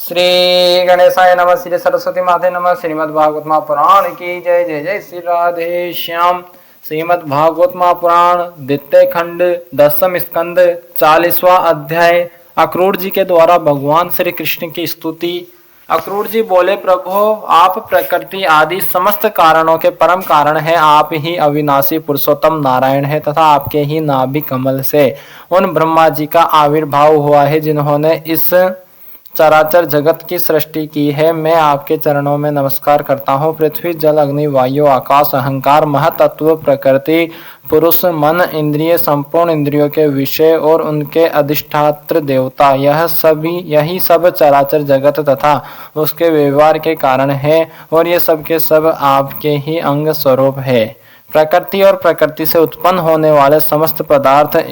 श्री गणेशाय नमः। श्री सरस्वती माते नमः। श्रीमद् भागवत महापुराण की जय। जय जय श्री राधे श्याम। श्रीमद् भागवत महापुराण द्वितीय खंड 10वां स्कंद 40वां अध्याय। अक्रूर जी के द्वारा भगवान श्री कृष्ण की स्तुति। अक्रूर जी बोले, प्रभु आप प्रकृति आदि समस्त कारणों के परम कारण है। आप ही अविनाशी पुरुषोत्तम नारायण है तथा आपके ही नाभि कमल से उन ब्रह्मा जी का आविर्भाव हुआ है जिन्होंने इस चराचर जगत की सृष्टि की है। मैं आपके चरणों में नमस्कार करता हूँ। पृथ्वी, जल, अग्नि, वायु, आकाश, अहंकार, महतत्व, प्रकृति, पुरुष, मन, इंद्रिय, संपूर्ण इंद्रियों के विषय और उनके अधिष्ठात्र देवता, यही सब चराचर जगत तथा उसके व्यवहार के कारण है और ये सब के सब आपके ही अंग स्वरूप है। प्रकृति और प्रकृति से उत्पन्न होने वाले समस्त पदार्थ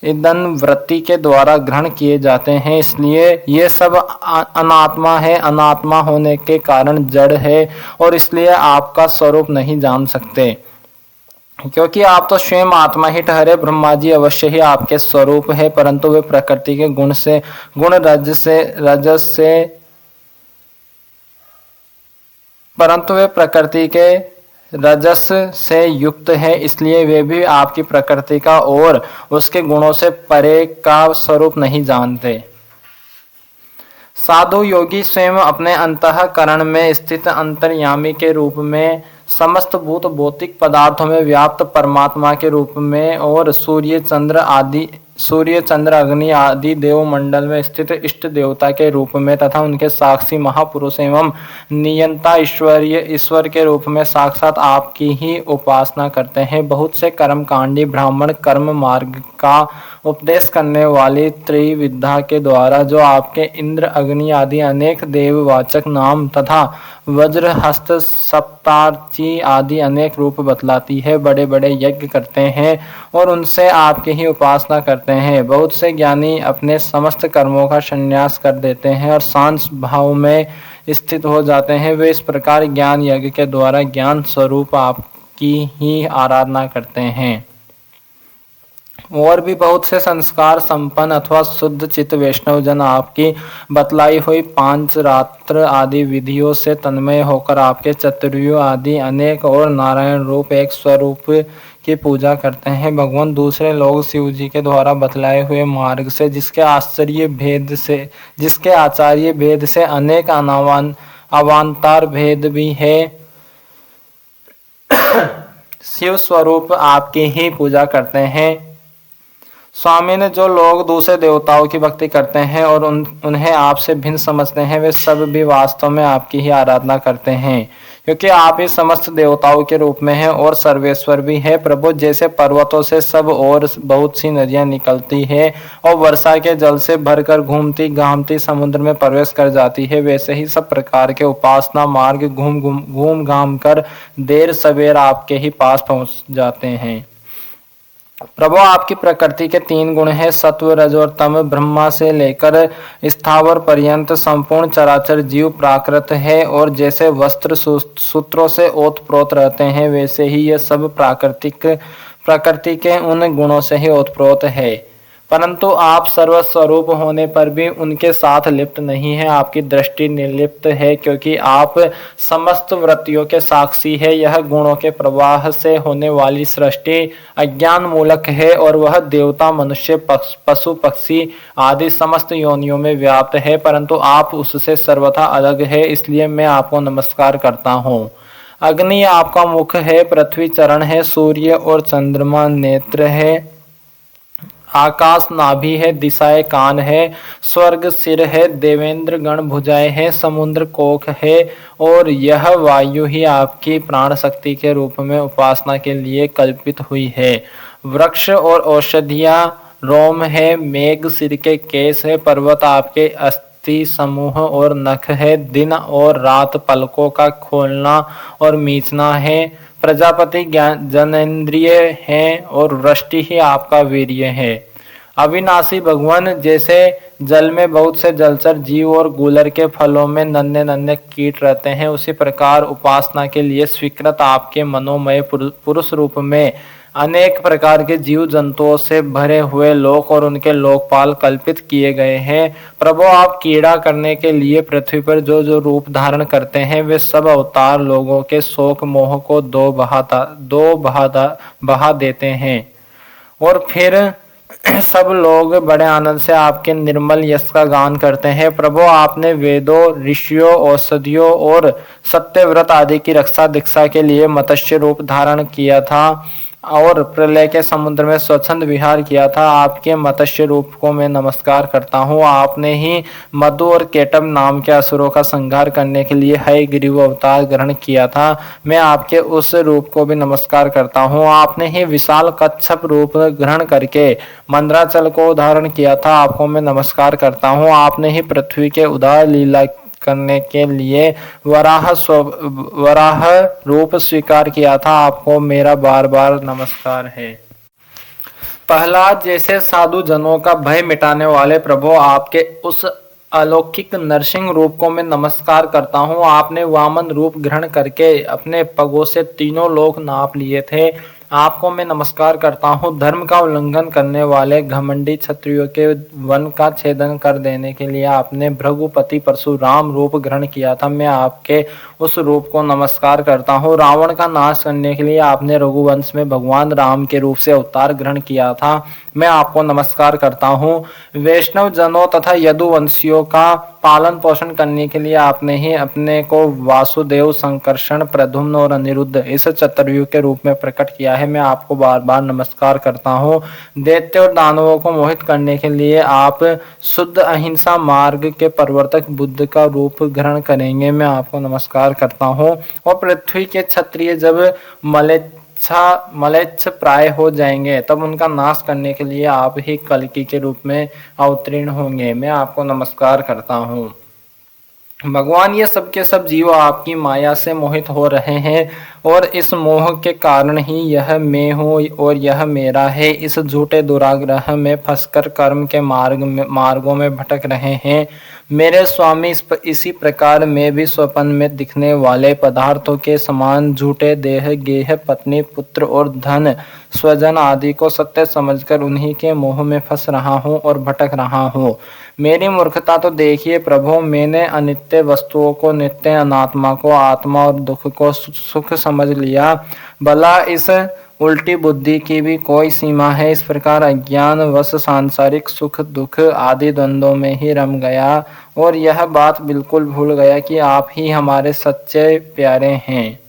ईंधन वृत्ति के द्वारा ग्रहण किए जाते हैं, इसलिए ये सब अनात्मा है। अनात्मा होने के कारण जड़ है और इसलिए आपका स्वरूप नहीं जान सकते, क्योंकि आप तो स्वयं आत्मा ही ठहरे। ब्रह्मा जी अवश्य ही आपके स्वरूप है, परंतु वे प्रकृति के रजस से युक्त है, इसलिए वे भी आपकी प्रकृति का और उसके गुणों से परे का स्वरूप नहीं जानते। साधु योगी स्वयं अपने अंतःकरण में स्थित अंतर्यामी के रूप में, समस्त भूत भौतिक पदार्थों में व्याप्त परमात्मा के रूप में और सूर्य चंद्र अग्नि आदि देवमंडल में स्थित इष्ट देवता के रूप में तथा उनके साक्षी महापुरुष एवं नियंता ईश्वर के रूप में साक्षात आपकी ही उपासना करते हैं। बहुत से कर्मकांडी ब्राह्मण कर्म मार्ग का उपदेश करने वाली त्रिविद्या के द्वारा जो आपके इंद्र, अग्नि आदि अनेक देववाचक नाम तथा वज्र, हस्त, सप्तार्ची आदि अनेक रूप बतलाती है, बड़े बड़े यज्ञ करते हैं और उनसे आपकी ही उपासना करते हैं। बहुत से ज्ञानी अपने समस्त कर्मों का संन्यास कर देते हैं और शांत भाव में स्थित हो जाते हैं। वे इस प्रकार ज्ञान यज्ञ के द्वारा ज्ञान स्वरूप आपकी ही आराधना करते हैं। और भी बहुत से संस्कार संपन्न अथवा शुद्ध चित्त वैष्णव जन आपकी बतलाई हुई पांचरात्र आदि विधियों से तन्मय होकर आपके चतुर्युग आदि अनेक और नारायण रूप एक स्वरूप की पूजा करते हैं। भगवान दूसरे लोग शिव जी के द्वारा बतलाए हुए मार्ग से जिसके आचार्य भेद से अनेक अवान्तर भेद भी है, शिव स्वरूप आपकी ही पूजा करते हैं। स्वामी ने जो लोग दूसरे देवताओं की भक्ति करते हैं और उन्हें आपसे भिन्न समझते हैं, वे सब भी वास्तव में आपकी ही आराधना करते हैं, क्योंकि आप ही समस्त देवताओं के रूप में हैं और सर्वेश्वर भी है। प्रभु, जैसे पर्वतों से सब और बहुत सी नदियां निकलती है और वर्षा के जल से भरकर घूमती घामती समुद्र में प्रवेश कर जाती है, वैसे ही सब प्रकार के उपासना मार्ग घूम घाम कर देर सवेर आपके ही पास पहुंच जाते हैं। प्रभु, आपकी प्रकृति के 3 गुण हैं, सत्व, रज और तम। ब्रह्मा से लेकर स्थावर पर्यंत संपूर्ण चराचर जीव प्राकृत है और जैसे वस्त्र सूत्रों से ओतप्रोत रहते हैं, वैसे ही ये सब प्रकृति के उन गुणों से ही ओतप्रोत है। परंतु आप सर्वस्वरूप होने पर भी उनके साथ लिप्त नहीं है। आपकी दृष्टि निर्लिप्त है, क्योंकि आप समस्त वृत्तियों के साक्षी है। यह गुणों के प्रवाह से होने वाली सृष्टि अज्ञान मूलक है और वह देवता, मनुष्य, पशु, पक्षी आदि समस्त योनियों में व्याप्त है, परंतु आप उससे सर्वथा अलग है, इसलिए मैं आपको नमस्कार करता हूँ। अग्नि आपका मुख है, पृथ्वी चरण है, सूर्य और चंद्रमा नेत्र है, आकाश नाभि है, दिशाएं कान है, स्वर्ग सिर है, देवेंद्र गण भुजाएं है, समुद्र कोख है और यह वायु ही आपकी प्राण शक्ति के रूप में उपासना के लिए कल्पित हुई है। वृक्ष और औषधियां रोम है, मेघ सिर के केस है, पर्वत आपके अस्थि समूह और नख है, दिन और रात पलकों का खोलना और मीचना है, प्रजापति जनेन्द्रिय है और वृष्टि ही आपका वीर्य है। अविनाशी भगवान, जैसे जल में बहुत से जलचर जीव और गुलर के फलों में नन्हे नन्हे कीट रहते हैं, उसी प्रकार उपासना के लिए स्वीकृत आपके मनोमय पुरुष रूप में अनेक प्रकार के जीव जंतुओं से भरे हुए लोक और उनके लोकपाल कल्पित किए गए हैं। प्रभु आप कीड़ा करने के लिए पृथ्वी पर जो जो रूप धारण करते हैं वे सब अवतार लोगों के शोक मोह को बहा देते हैं और फिर सब लोग बड़े आनंद से आपके निर्मल यश का गान करते हैं। प्रभु आपने वेदों, ऋषियों, औषधियों और सत्यव्रत आदि की रक्षा दीक्षा के लिए मत्स्य रूप धारण किया था और प्रलय के समुद्र में स्वच्छंद विहार किया था। आपके मत्स्य रूप को मैं नमस्कार करता हूँ। आपने ही मधु और केटव नाम के असुरों का संहार करने के लिए हयग्रीव अवतार ग्रहण किया था। मैं आपके उस रूप को भी नमस्कार करता हूँ। आपने ही विशाल कच्छप रूप ग्रहण करके मंद्राचल को धारण किया था। आपको मैं नमस्कार करता हूँ। आपने ही पृथ्वी के उदार लीला करने के लिए वराह रूप स्वीकार किया था। आपको मेरा बार बार नमस्कार है। प्रहलाद जैसे साधु जनों का भय मिटाने वाले प्रभु आपके उस अलौकिक नरसिंह रूप को मैं नमस्कार करता हूँ। आपने वामन रूप ग्रहण करके अपने पगों से तीनों लोक नाप लिए थे। आपको मैं नमस्कार करता हूँ। धर्म का उल्लंघन करने वाले घमंडी क्षत्रियों के वन का छेदन कर देने के लिए आपने भृगुपति परशुराम रूप ग्रहण किया था। मैं आपके उस रूप को नमस्कार करता हूँ। रावण का नाश करने के लिए आपने रघुवंश में भगवान राम के रूप से अवतार ग्रहण किया था। मैं आपको नमस्कार करता हूँ। वैष्णव जनों तथा यदुवंशियों का पालन पोषण करने के लिए आपने ही अपने को वासुदेव, संकर्षण, प्रद्युम्न और अनिरुद्ध इस चतुर्युग के रूप में प्रकट किया है। मैं आपको बार बार नमस्कार करता हूँ। दैत्य और दानवों को मोहित करने के लिए आप शुद्ध अहिंसा मार्ग के प्रवर्तक बुद्ध का रूप ग्रहण करेंगे। मैं आपको नमस्कार करता हूँ। और पृथ्वी के क्षत्रिय जब मलेच्छ प्राय हो जाएंगे तब उनका नाश करने के लिए आप ही कल्कि के रूप में अवतीर्ण होंगे। मैं आपको नमस्कार करता हूँ। भगवान ये सब के सब जीव आपकी माया से मोहित हो रहे हैं और इस मोह के कारण ही यह मैं हूँ और यह मेरा है इस झूठे दुराग्रह में फंसकर कर्म के मार्गों में भटक रहे हैं। मेरे स्वामी इसी प्रकार में भी स्वप्न में दिखने वाले पदार्थों के समान झूठे देह, गेह, पत्नी, पुत्र और धन, स्वजन आदि को सत्य समझकर उन्हीं के मोह में फंस रहा हूँ और भटक रहा हूँ। मेरी मूर्खता तो देखिए प्रभु, मैंने अनित्य वस्तुओं को नित्य, अनात्मा को आत्मा और दुख को सुख समझ लिया। भला इस उल्टी बुद्धि की भी कोई सीमा है? इस प्रकार अज्ञान वश सांसारिक सुख दुख आदि द्वंद्वों में ही रम गया और यह बात बिल्कुल भूल गया कि आप ही हमारे सच्चे प्यारे हैं।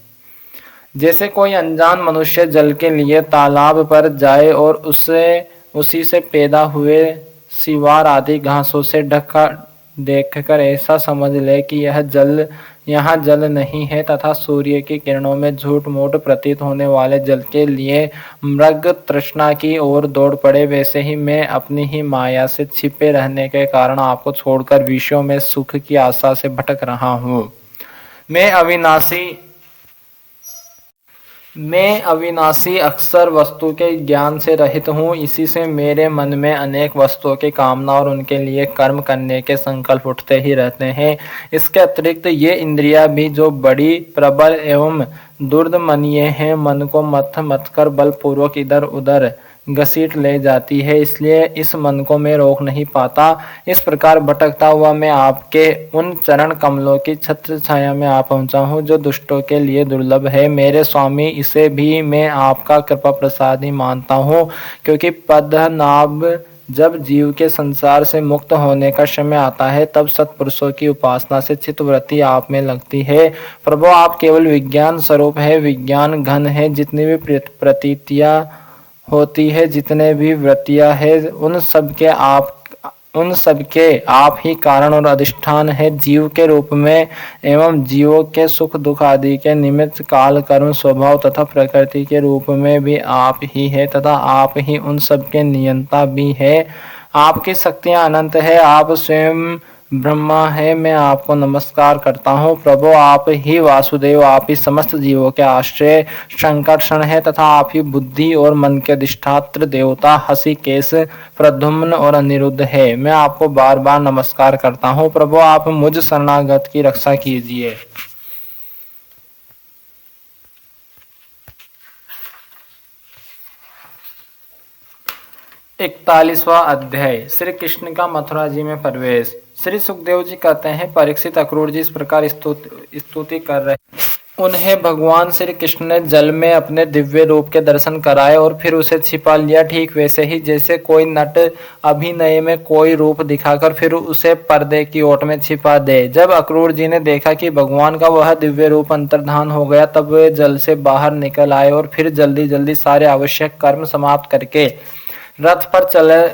जैसे कोई अनजान मनुष्य जल के लिए तालाब पर जाए और उसी से पैदा हुए सिवार आदि घासों से ढका देखकर ऐसा समझ ले कि यहाँ जल नहीं है तथा सूर्य की किरणों में झूठ मूठ प्रतीत होने वाले जल के लिए मृग तृष्णा की ओर दौड़ पड़े, वैसे ही मैं अपनी ही माया से छिपे रहने के कारण आपको छोड़कर विषयों में सुख की आशा से भटक रहा हूँ। मैं अविनाशी अक्षर वस्तु के ज्ञान से रहित हूँ। इसी से मेरे मन में अनेक वस्तुओं की कामना और उनके लिए कर्म करने के संकल्प उठते ही रहते हैं। इसके अतिरिक्त ये इंद्रियां भी जो बड़ी प्रबल एवं दुर्दमनीय हैं, मन को मथ कर बलपूर्वक इधर उधर घसीट ले जाती है, इसलिए इस मन को मैं रोक नहीं पाता। इस प्रकार भटकता हुआ मैं आपके उन चरण कमलों की छत्र छाया में आ पहुंचा हूँ जो दुष्टों के लिए दुर्लभ है। मेरे स्वामी, इसे भी मैं आपका कृपा प्रसाद ही मानता हूँ, क्योंकि पद्मनाभ जब जीव के संसार से मुक्त होने का समय आता है तब सत्पुरुषों की उपासना से चित्तवृत्ति आप में लगती है। प्रभु, आप केवल विज्ञान स्वरूप है, विज्ञान घन है। जितनी भी प्रतीतियां होती है, जितने भी वृत्तियां है, उन सब के आप ही कारण और अधिष्ठान है। जीव के रूप में एवं जीवों के सुख दुख आदि के निमित्त काल कर्म स्वभाव तथा प्रकृति के रूप में भी आप ही है तथा आप ही उन सब के नियंता भी है। आपकी शक्तियां अनंत है, आप स्वयं ब्रह्मा है। मैं आपको नमस्कार करता हूँ। प्रभु, आप ही वासुदेव, आप ही समस्त जीवों के आश्रय संकर्षण है तथा आप ही बुद्धि और मन के अधिष्ठात्र देवता हृषिकेश, प्रद्युम्न और अनिरुद्ध है। मैं आपको बार बार नमस्कार करता हूँ। प्रभु, आप मुझ शरणागत की रक्षा कीजिए। 41वां अध्याय श्री कृष्ण का मथुरा जी में प्रवेश। श्री सुखदेव जी कहते हैं, परीक्षित, अक्रूर जी इस प्रकार स्तुति कर रहे। उन्हें भगवान श्री कृष्ण ने जल में अपने दिव्य रूप के दर्शन कराए और फिर उसे छिपा लिया, ठीक वैसे ही जैसे कोई नट अभिनय में कोई रूप दिखाकर फिर उसे पर्दे की ओट में छिपा दे। जब अक्रूर जी ने देखा कि भगवान का वह दिव्य रूप अंतर्धान हो गया, तब वे जल से बाहर निकल आए और फिर जल्दी जल्दी सारे आवश्यक कर्म समाप्त करके रथ पर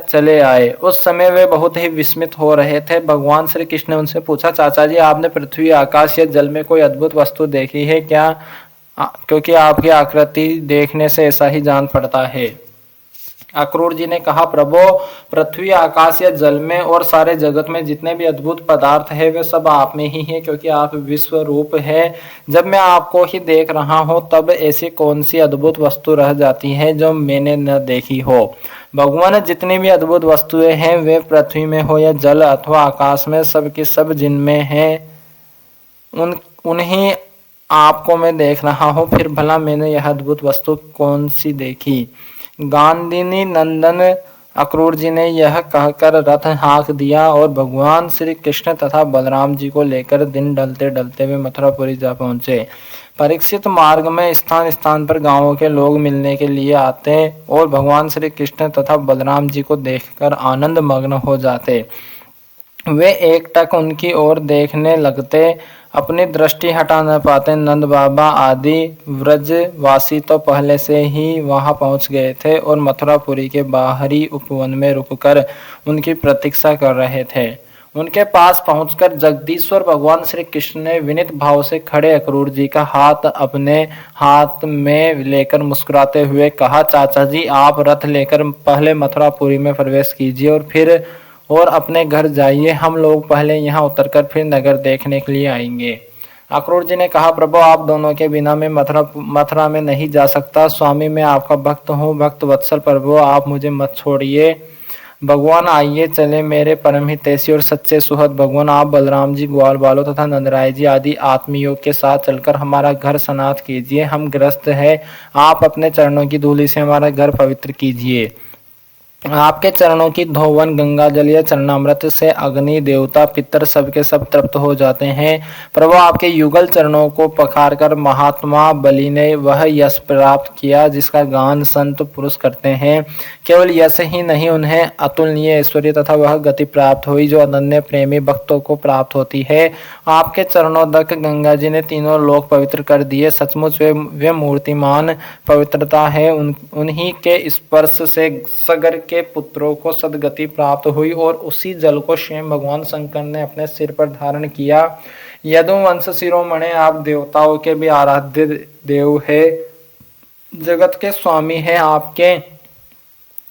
चले आए। उस समय वे बहुत ही विस्मित हो रहे थे। भगवान श्री कृष्ण ने उनसे पूछा, चाचा जी, आपने पृथ्वी, आकाश या जल में कोई अद्भुत वस्तु देखी है क्या? क्योंकि आपकी आकृति देखने से ऐसा ही जान पड़ता है। अक्रूर जी ने कहा, प्रभु, पृथ्वी, आकाश या जल में और सारे जगत में जितने भी अद्भुत पदार्थ है वे सब आप में ही है, क्योंकि आप विश्व रूप है। जब मैं आपको ही देख रहा हूँ तब ऐसी कौन सी अद्भुत वस्तु रह जाती है जो मैंने न देखी हो। भगवान, जितनी भी अद्भुत वस्तुएं हैं वे पृथ्वी में हो या जल अथवा आकाश में, सब की सब जिनमें है उन्हीं आपको मैं देख रहा हूँ। फिर भला मैंने यह अद्भुत वस्तु कौन सी देखी? गांधिनी नंदन अक्रूर जी ने यह कहकर रथ हाँक दिया और भगवान श्री कृष्ण तथा बलराम जी को लेकर दिन ढलते ढलते वे मथुरापुरी जा पहुंचे। परीक्षित, मार्ग में स्थान स्थान पर गांवों के लोग मिलने के लिए आते और भगवान श्री कृष्ण तथा बलराम जी को देखकर आनंद मग्न हो जाते। वे एकटक उनकी ओर देखने लगते, अपनी दृष्टि हटा न पाते। नंद बाबा आदि व्रजवासी तो पहले से ही वहां पहुंच गए थे और मथुरापुरी के बाहरी उपवन में रुककर उनकी प्रतीक्षा कर रहे थे। उनके पास पहुंचकर जगदीश्वर भगवान श्री कृष्ण ने विनीत भाव से खड़े अक्रूर जी का हाथ अपने हाथ में लेकर मुस्कुराते हुए कहा, चाचा जी, आप रथ लेकर पहले मथुरापुरी में प्रवेश कीजिए और अपने घर जाइए। हम लोग पहले यहाँ उतरकर फिर नगर देखने के लिए आएंगे। अक्रूर जी ने कहा, प्रभु, आप दोनों के बिना मैं मथुरा में नहीं जा सकता। स्वामी, मैं आपका भक्त हूँ, भक्त वत्सल प्रभु, आप मुझे मत छोड़िए। भगवान, आइए चले मेरे परम हितैषी और सच्चे सुहृद भगवान, आप बलराम जी, ग्वाल बालों तथा नंदराय जी आदि आत्मीयों के साथ चलकर हमारा घर सनाथ कीजिए। हम ग्रस्त है, आप अपने चरणों की धूलि से हमारा घर पवित्र कीजिए। आपके चरणों की धोवन गंगा जल या चरणामृत से अग्नि, देवता, पितर सबके सब तृप्त हो जाते हैं। प्रभु, आपके युगल चरणों को पखार कर महात्मा बलि ने वह यश प्राप्त किया जिसका गान संत पुरुष करते हैं। केवल यश ही नहीं, उन्हें अतुलनीय ऐश्वर्य तथा वह गति प्राप्त हुई जो अनन्य प्रेमी भक्तों को प्राप्त होती है। आपके चरणोदक गंगा जी ने तीनों लोक पवित्र कर दिए। सचमुच वे मूर्तिमान पवित्रता है। उन्हीं के स्पर्श से सगर के पुत्रों को सदगति प्राप्त हुई और उसी जल को स्वयं भगवान शंकर ने अपने सिर पर धारण किया। यदुवंश शिरोमणि, आप देवताओं के भी आराध्य देव है, जगत के स्वामी है। आपके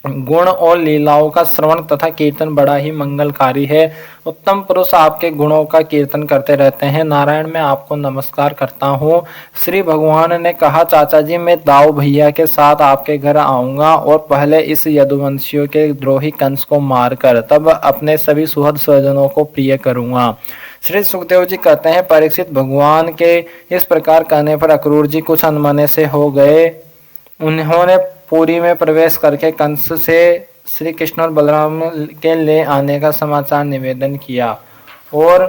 गुण और लीलाओं का श्रवण तथा कीर्तन बड़ा ही मंगलकारी है। उत्तम पुरुष आपके गुणों का कीर्तन करते रहते हैं। नारायण, मैं आपको नमस्कार करता हूँ। श्री भगवान ने कहा, चाचा जी, मैं दाऊ भैया के साथ आपके घर आऊंगा और पहले इस यदुवंशियों के द्रोही कंस को मारकर तब अपने सभी सुहृद स्वजनों को प्रिय करूंगा। श्री सुखदेव जी कहते हैं, परीक्षित, भगवान के इस प्रकार कहने पर अक्रूर जी कुछ अनमने से हो गए। उन्होंने पुरी में प्रवेश करके कंस से श्री कृष्ण और बलराम के ले आने का समाचार निवेदन किया और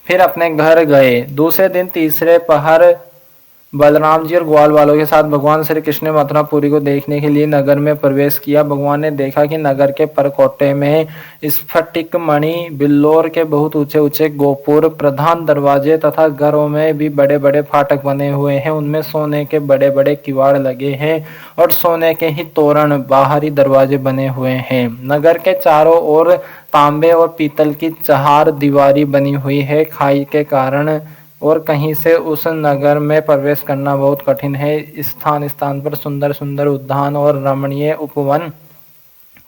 फिर अपने घर गए। दूसरे दिन तीसरे पहर बलराम जी और ग्वाल वालों के साथ भगवान श्री कृष्ण ने मथुरापुरी को देखने के लिए नगर में प्रवेश किया। भगवान ने देखा कि नगर के परकोटे में स्फटिक मणि, बिल्लोर के बहुत ऊंचे ऊंचे गोपुर, प्रधान दरवाजे तथा घरों में भी बड़े बड़े फाटक बने हुए हैं। उनमें सोने के बड़े बड़े किवाड़ लगे हैं और सोने के ही तोरण, बाहरी दरवाजे बने हुए हैं। नगर के चारों ओर तांबे और पीतल की चार दीवारी बनी हुई है। खाई के कारण और कहीं से उस नगर में प्रवेश करना बहुत कठिन है। स्थान स्थान पर सुंदर सुंदर उद्यान और रमणीय उपवन,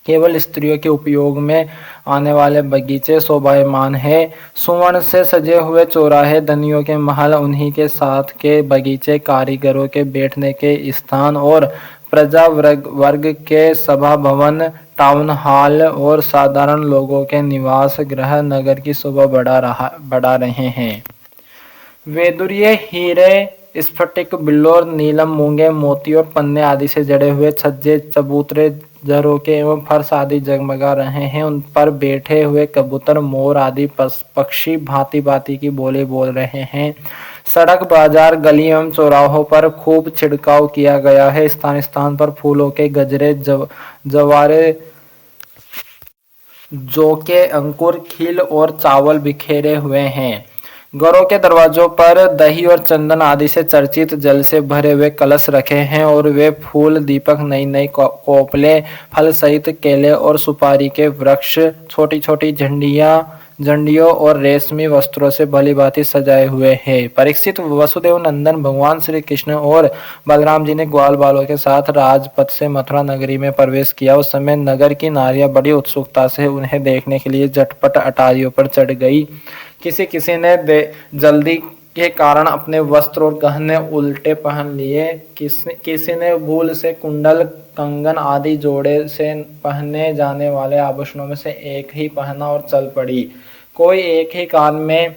केवल स्त्रियों के उपयोग में आने वाले बगीचे शोभायमान है। सुवर्ण से सजे हुए चौराहे, धनियों के महल, उन्हीं के साथ के बगीचे, कारीगरों के बैठने के स्थान और प्रजा वर्ग के सभा भवन, टाउन हॉल और साधारण लोगों के निवास गृह नगर की शोभा बढ़ा रहे हैं। वैदुर्य, हीरे, स्फटिक, बिल्लोर, नीलम, मूंगे, मोती और पन्ने आदि से जड़े हुए छज्जे, चबूतरे, झरोखे एवं फर्श आदि जगमगा रहे हैं। उन पर बैठे हुए कबूतर, मोर आदि पक्षी भांति भांति की बोली बोल रहे हैं। सड़क, बाजार, गली एवं चौराहों पर खूब छिड़काव किया गया है। स्थान स्थान पर फूलों के गजरे, जवारे, जौ के अंकुर, खील और चावल बिखेरे हुए हैं। घरों के दरवाजों पर दही और चंदन आदि से चर्चित जल से भरे हुए कलश रखे हैं और वे फूल, दीपक, नई नई कोपले, फल सहित केले और सुपारी के वृक्ष, छोटी छोटी झंडियों और रेशमी वस्त्रों से भली भांति सजाए हुए हैं। परीक्षित, वसुदेव नंदन भगवान श्री कृष्ण और बलराम जी ने ग्वाल बालों के साथ राजपथ से मथुरा नगरी में प्रवेश किया। उस समय नगर की नारियां बड़ी उत्सुकता से उन्हें देखने के लिए झटपट अटारियों पर चढ़ गई। किसी किसी ने जल्दी के कारण अपने वस्त्र और गहने उल्टे पहन लिए। किसी ने भूल से कुंडल, कंगन आदि जोड़े से पहने जाने वाले आभूषणों में से एक ही पहना और चल पड़ी। कोई एक ही कान में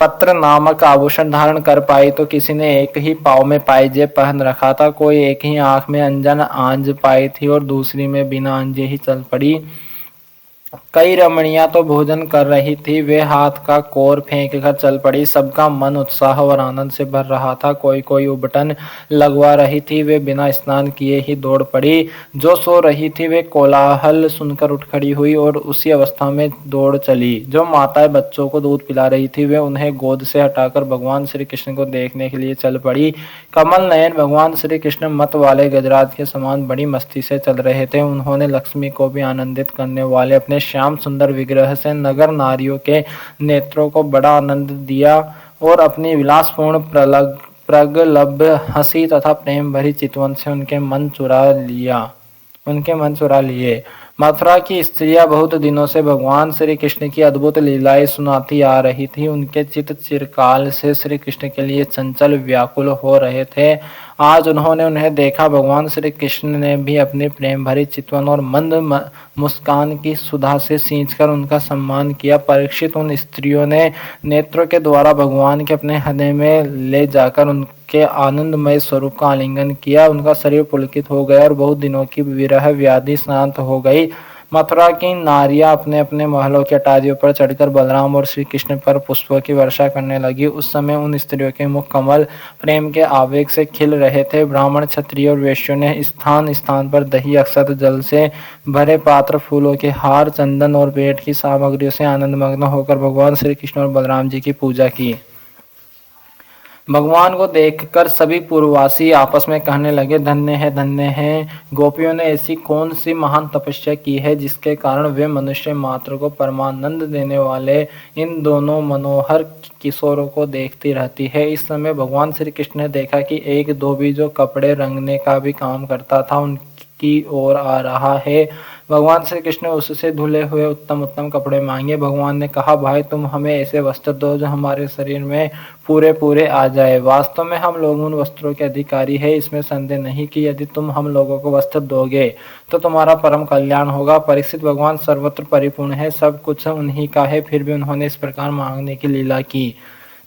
पत्र नामक आभूषण धारण कर पाई तो किसी ने एक ही पाँव में पायजेब पहन रखा था। कोई एक ही आंख में अंजन आंज पाई थी और दूसरी में बिना अंजे ही चल पड़ी। कई रमणियां तो भोजन कर रही थी, वे हाथ का कोर फेंक कर चल पड़ी। सबका मन उत्साह और आनंद से भर रहा था। कोई कोई उबटन लगवा रही थी, वे बिना स्नान किए ही दौड़ पड़ी। जो सो रही थी वे कोलाहल सुनकर उठ खड़ी हुई और उसी अवस्था में दौड़ चली। जो माताएं बच्चों को दूध पिला रही थी वे उन्हें गोद से हटाकर भगवान श्री कृष्ण को देखने के लिए चल पड़ी। कमल नयन भगवान श्री कृष्ण मत वाले गजराज के समान बड़ी मस्ती से चल रहे थे। उन्होंने लक्ष्मी को भी आनंदित करने वाले अपने श्याम सुंदर विग्रह से नगर नारियों के नेत्रों को बड़ा आनंद दिया और अपनी विलासपूर्ण प्रगल्भ हंसी तथा प्रेम भरी चितवन से उनके मन चुरा लिए। मथुरा की स्त्रियां बहुत दिनों से भगवान श्री कृष्ण की अद्भुत लीलाएं सुनाती आ रही थी। उनके चित्त चिरकाल से श्री कृष्ण के लिए चंचल व्याकुल हो रहे थे। आज उन्होंने उन्हें देखा। भगवान श्री कृष्ण ने भी अपनी प्रेम भरी चितवन और मंद मुस्कान की सुधा से सींचकर उनका सम्मान किया। परीक्षित, उन स्त्रियों ने नेत्रों के द्वारा भगवान के अपने हृदय में ले जाकर उनके आनंदमय स्वरूप का आलिंगन किया। उनका शरीर पुलकित हो गया और बहुत दिनों की विरह व्याधि शांत हो गई। मथुरा की नारियां अपने अपने महलों के अटारियों पर चढ़कर बलराम और श्री कृष्ण पर पुष्पों की वर्षा करने लगी। उस समय उन स्त्रियों के मुख कमल प्रेम के आवेग से खिल रहे थे। ब्राह्मण, क्षत्रिय और वैश्यों ने स्थान स्थान पर दही, अक्षत, जल से भरे पात्र, फूलों के हार, चंदन और पेट की सामग्रियों से आनंदमग्न होकर भगवान श्री कृष्ण और बलराम जी की पूजा की। भगवान को देखकर सभी पूर्ववासी आपस में कहने लगे, धन्य है गोपियों ने ऐसी कौन सी महान तपस्या की है जिसके कारण वे मनुष्य मात्र को परमानंद देने वाले इन दोनों मनोहर किशोरों को देखती रहती है। इस समय भगवान श्री कृष्ण ने देखा कि एक धोबी जो कपड़े रंगने का भी काम करता था उनकी ओर आ रहा है। भगवान श्री कृष्ण ने उससे धुले हुए उत्तम उत्तम कपड़े मांगे। भगवान ने कहा, भाई तुम हमें ऐसे वस्त्र दो जो हमारे शरीर में पूरे पूरे आ जाए। वास्तव में हम लोग उन वस्त्रों के अधिकारी है, इसमें संदेह नहीं कि यदि तुम हम लोगों को वस्त्र दोगे तो तुम्हारा परम कल्याण होगा। परीक्षित, भगवान सर्वत्र परिपूर्ण है, सब कुछ उन्हीं का है, फिर भी उन्होंने इस प्रकार मांगने की लीला की।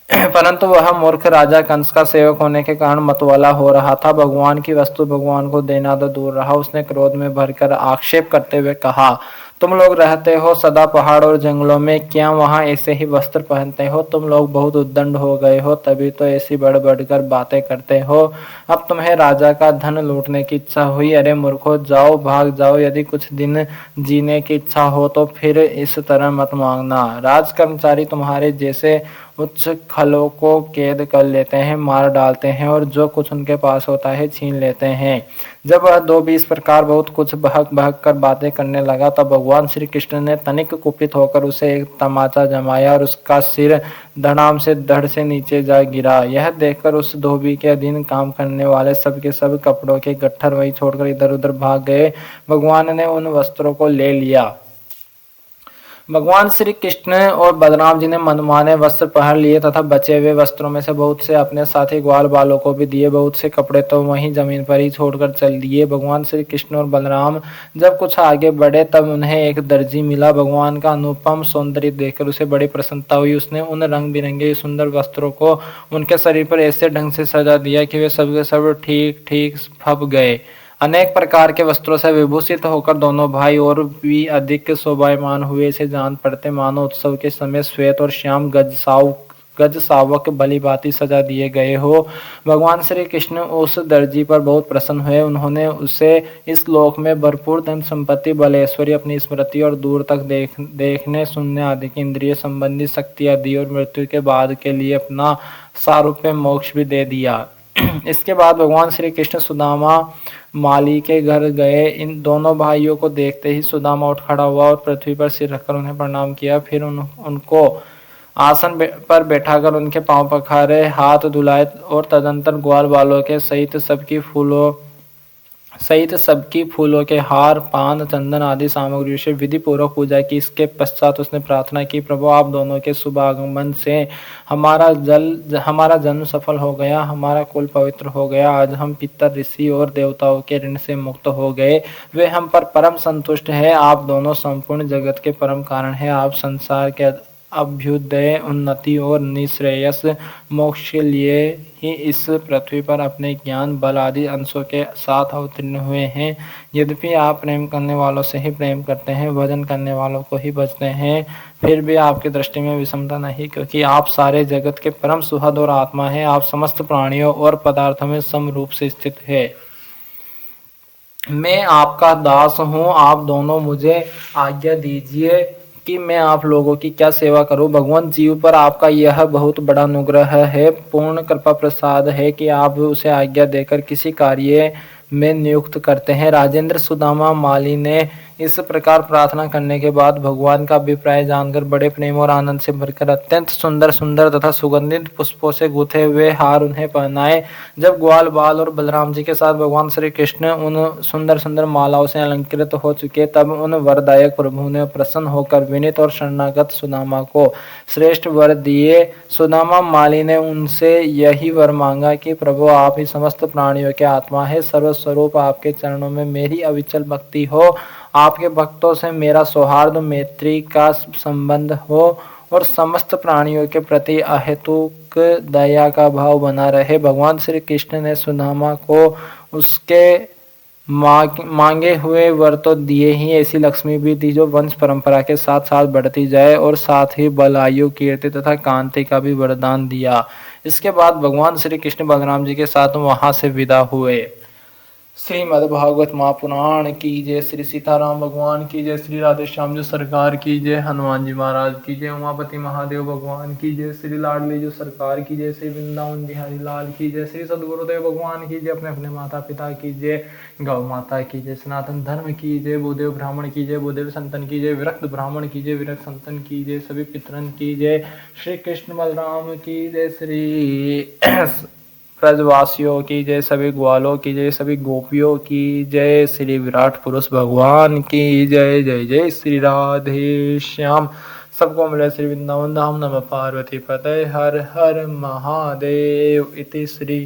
परंतु वह मूर्ख राजा कंस का सेवक होने के कारण मतवाला हो रहा था। भगवान की वस्तु भगवान को देना तो दूर रहा, उसने क्रोध में भरकर आक्षेप करते हुए कहा, तुम लोग रहते हो सदा पहाड़ और जंगलों में, क्या वहां ऐसे ही वस्त्र पहनते हो? तुम लोग बहुत उद्दंड हो गए हो, तभी तो ऐसी बढ़ बढ़कर बातें करते हो। अब तुम्हें राजा का धन लूटने की इच्छा हुई? अरे मूर्खो, जाओ, भाग जाओ। यदि कुछ दिन जीने की इच्छा हो तो फिर इस तरह मत मांगना। राज कर्मचारी तुम्हारे जैसे उच्च खलों को कैद कर लेते हैं, मार डालते हैं और जो कुछ उनके पास होता है छीन लेते हैं। जब वह धोबी इस प्रकार बहुत कुछ बहक बहक कर बातें करने लगा तब भगवान श्री कृष्ण ने तनिक कुपित होकर उसे एक तमाचा जमाया और उसका सिर धड़ाम से धड़ से नीचे जा गिरा। यह देखकर उस धोबी के अधीन काम करने वाले सब के सब कपड़ों के गट्ठर वहीं छोड़कर इधर उधर भाग गए। भगवान ने उन वस्त्रों को ले लिया। भगवान श्री कृष्ण और बलराम जी ने मनमाने वस्त्र पहन लिए तथा बचे हुए वस्त्रों में से बहुत से अपने साथी ग्वाल बालों को भी दिए। बहुत से कपड़े तो वहीं जमीन पर ही छोड़कर चल दिए। भगवान श्री कृष्ण और बलराम जब कुछ आगे बढ़े तब उन्हें एक दर्जी मिला। भगवान का अनुपम सौंदर्य देखकर उसे बड़ी प्रसन्नता हुई। उसने उन रंग बिरंगे सुंदर वस्त्रों को उनके शरीर पर ऐसे ढंग से सजा दिया कि वे सब के सब ठीक ठीक फब गए। अनेक प्रकार के वस्त्रों से विभूषित होकर दोनों भाई और भी अधिक शोभायमान हुए से जान पड़ते मानो उत्सव के समय श्वेत और श्याम गज सावक भली भांति सजा दिए गए हो। भगवान श्री कृष्ण उस दर्जी पर बहुत प्रसन्न हुए। उन्होंने उसे इस लोक में भरपूर धन संपत्ति, बल, ऐश्वर्य, अपनी स्मृति और दूर तक देखने सुनने आदि की इंद्रिय संबंधी शक्तियां दी और मृत्यु के बाद के लिए अपना सारूप्य मोक्ष भी दे दिया। इसके बाद भगवान श्री कृष्ण सुदामा माली के घर गए। इन दोनों भाइयों को देखते ही सुदामा उठ खड़ा हुआ और पृथ्वी पर सिर रखकर उन्हें प्रणाम किया। फिर उनको आसन पर बैठाकर उनके पांव पखारे, हाथ धुलाए और तदंतर ग्वाल बालों के सहित सबकी फूलों के हार, पान, चंदन आदि सामग्रियों से विधि पूर्वक पूजा की। इसके पश्चात उसने प्रार्थना की, प्रभु आप दोनों के शुभ आगमन से हमारा जन्म सफल हो गया, हमारा कुल पवित्र हो गया। आज हम पितर, ऋषि और देवताओं के ऋण से मुक्त हो गए। वे हम पर परम संतुष्ट है। आप दोनों संपूर्ण जगत के परम कारण है। आप संसार के अभ्युदय, उन्नति और निश्रेयस मोक्ष के लिए ही इस पृथ्वी पर अपने ज्ञान, बल आदि अंशों के साथ अवतीर्ण हुए हैं। यद्यपि आप प्रेम करने वालों से ही प्रेम करते हैं, भजन करने वालों को ही भजते हैं, फिर भी आपकी दृष्टि में विषमता नहीं, क्योंकि आप सारे जगत के परम सुहद और आत्मा है। आप समस्त प्राणियों और पदार्थों में सम रूप से स्थित है। मैं आपका दास हूँ। आप दोनों मुझे आज्ञा दीजिए कि मैं आप लोगों की क्या सेवा करूं। भगवान जीव पर आपका यह बहुत बड़ा अनुग्रह है, पूर्ण कृपा प्रसाद है कि आप उसे आज्ञा देकर किसी कार्य में नियुक्त करते हैं। राजेंद्र सुदामा माली ने इस प्रकार प्रार्थना करने के बाद भगवान का अभिप्राय जानकर बड़े प्रेम और आनंद से भरकर अत्यंत सुंदर सुंदर तथा सुगंधित पुष्पों से गुथे हुए हार उन्हें पहनाए। जब ग्वाल बाल और बलराम जी के साथ भगवान श्री कृष्ण उन सुंदर सुंदर मालाओं से अलंकृत हो चुके, तब उन वरदायक प्रभु ने प्रसन्न होकर विनीत और शरणागत सुदामा को श्रेष्ठ वर दिए। सुदामा माली ने उनसे यही वर मांगा कि प्रभु आप ही समस्त प्राणियों के आत्मा है, सर्वस्वरूप आपके चरणों में मेरी अविचल भक्ति हो, आपके भक्तों से मेरा सौहार्द मैत्री का संबंध हो और समस्त प्राणियों के प्रति अहेतुक दया का भाव बना रहे। भगवान श्री कृष्ण ने सुदामा को उसके मांगे हुए वर तो दिए ही, ऐसी लक्ष्मी भी दी जो वंश परंपरा के साथ साथ बढ़ती जाए, और साथ ही बल, आयु, कीर्ति तथा कांति का भी वरदान दिया। इसके बाद भगवान श्री कृष्ण बलराम जी के साथ वहां से विदा हुए। श्रीमद् भागवत महापुराण की जय, श्री सीताराम भगवान की जय, श्री राधे श्याम जी सरकार की जय, हनुमान जी महाराज की जय, उमापति महादेव भगवान की जय, श्री लाडली जी सरकार की जय, श्री वृंदावन बिहारी लाल की जय, श्री सदगुरुदेव भगवान की जय, अपने अपने माता पिता की जय, गौ माता की जय, सनातन धर्म की जय, भूदेव ब्राह्मण की जय, भूदेव संतन की जय, विरक्त ब्राह्मण की जय, विरक्त संतन की जय, सभी पितरन की जय, श्री कृष्ण बलराम की जय, श्री ब्रजवासियों की जय, सभी ग्वालों की जय, सभी गोपियों की जय, श्री विराट पुरुष भगवान की जय। जय जय श्री राधे श्याम। सबको मिले श्री वृंदावन धाम। नमः पार्वती पतये हर हर महादेव। इति श्री